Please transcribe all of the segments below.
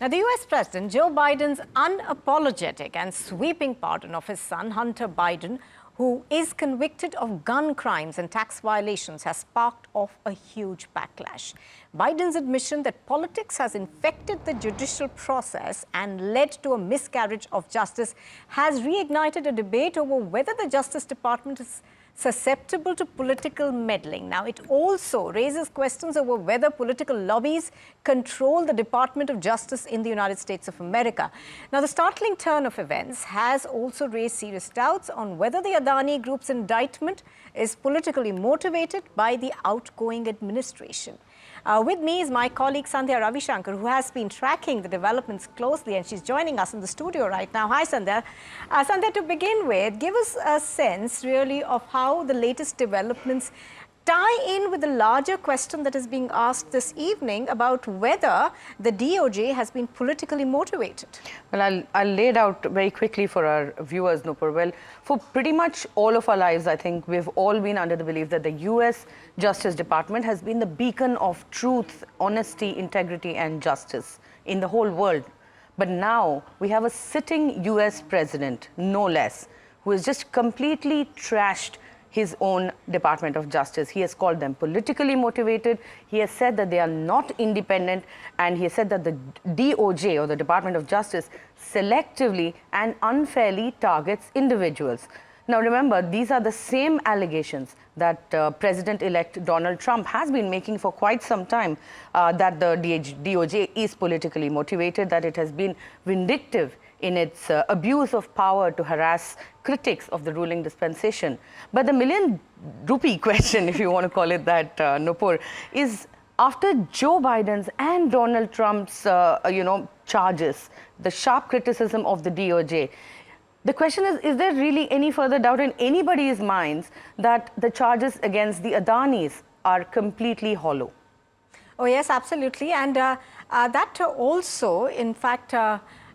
Now, the US President Joe Biden's unapologetic and sweeping pardon of his son, Hunter Biden, who is convicted of gun crimes and tax violations, has sparked off a huge backlash. Biden's admission that politics has infected the judicial process and led to a miscarriage of justice has reignited a debate over whether the Justice Department is susceptible to political meddling. Now, it also raises questions over whether political lobbies control the Department of Justice in the United States of America. Now, the startling turn of events has also raised serious doubts on whether the Adani Group's indictment is politically motivated by the outgoing administration. With me is my colleague Sandhya Ravishankar, who has been tracking the developments closely, and she's joining us in the studio right now. Hi, Sandhya. Sandhya, to begin with, give us a sense really of how the latest developments tie in with the larger question that is being asked this evening about whether the DOJ has been politically motivated. Well, I'll lay it out very quickly for our viewers, Nupur. Well, for pretty much all of our lives, I think we've all been under the belief that the US Justice Department has been the beacon of truth, honesty, integrity and justice in the whole world. But now we have a sitting US president, no less, who has just completely trashed his own Department of Justice. He has called them politically motivated. He has said that they are not independent, and he has said that the DOJ, or the Department of Justice, selectively and unfairly targets individuals. Now remember, these are the same allegations that President-elect Donald Trump has been making for quite some time, that the DOJ is politically motivated, that it has been vindictive in its abuse of power to harass critics of the ruling dispensation. But the million-rupee question, if you want to call it that, Nupur, is after Joe Biden's and Donald Trump's, charges, the sharp criticism of the DOJ, the question is there really any further doubt in anybody's minds that the charges against the Adanis are completely hollow? Oh, yes, absolutely. And that also, in fact,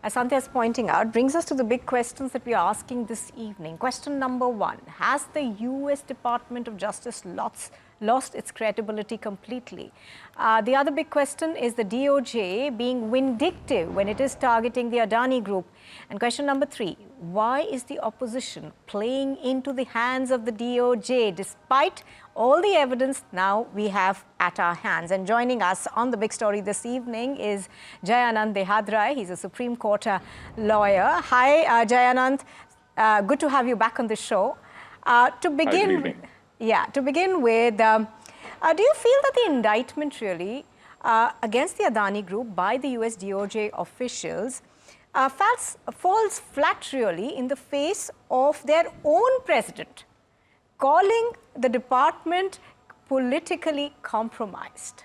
as Sandhya is pointing out, brings us to the big questions that we are asking this evening. Question number one, has the US Department of Justice lost its credibility completely? The other big question is the DOJ being vindictive when it is targeting the Adani Group. And question number three, why is the opposition playing into the hands of the DOJ despite all the evidence now we have at our hands? And joining us on the big story this evening is Jai Anant Dehadri. He's a Supreme Court lawyer. Hi, Jai Anant. Good to have you back on the show. To begin with, do you feel that the indictment really against the Adani Group by the US DOJ officials falls flat really in the face of their own president calling the department politically compromised?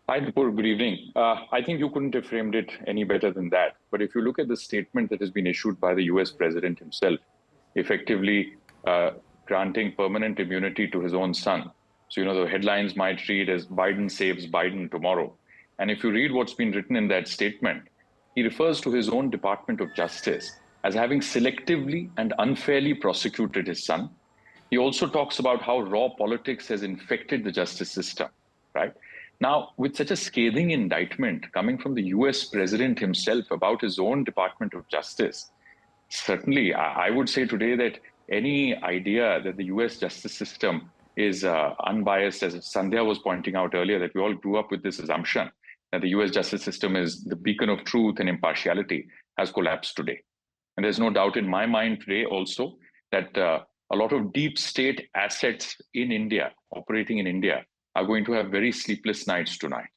Hi, Nupur. Good evening. I think you couldn't have framed it any better than that. But if you look at the statement that has been issued by the US president himself, effectively granting permanent immunity to his own son. So, the headlines might read as Biden saves Biden tomorrow. And if you read what's been written in that statement, he refers to his own Department of Justice as having selectively and unfairly prosecuted his son. He also talks about how raw politics has infected the justice system, right? Now, with such a scathing indictment coming from the US president himself about his own Department of Justice, certainly I would say today that any idea that the US justice system is unbiased, as Sandhya was pointing out earlier, that we all grew up with this assumption that the US justice system is the beacon of truth and impartiality, has collapsed today. And there's no doubt in my mind today also that a lot of deep state assets in India, operating in India, are going to have very sleepless nights tonight.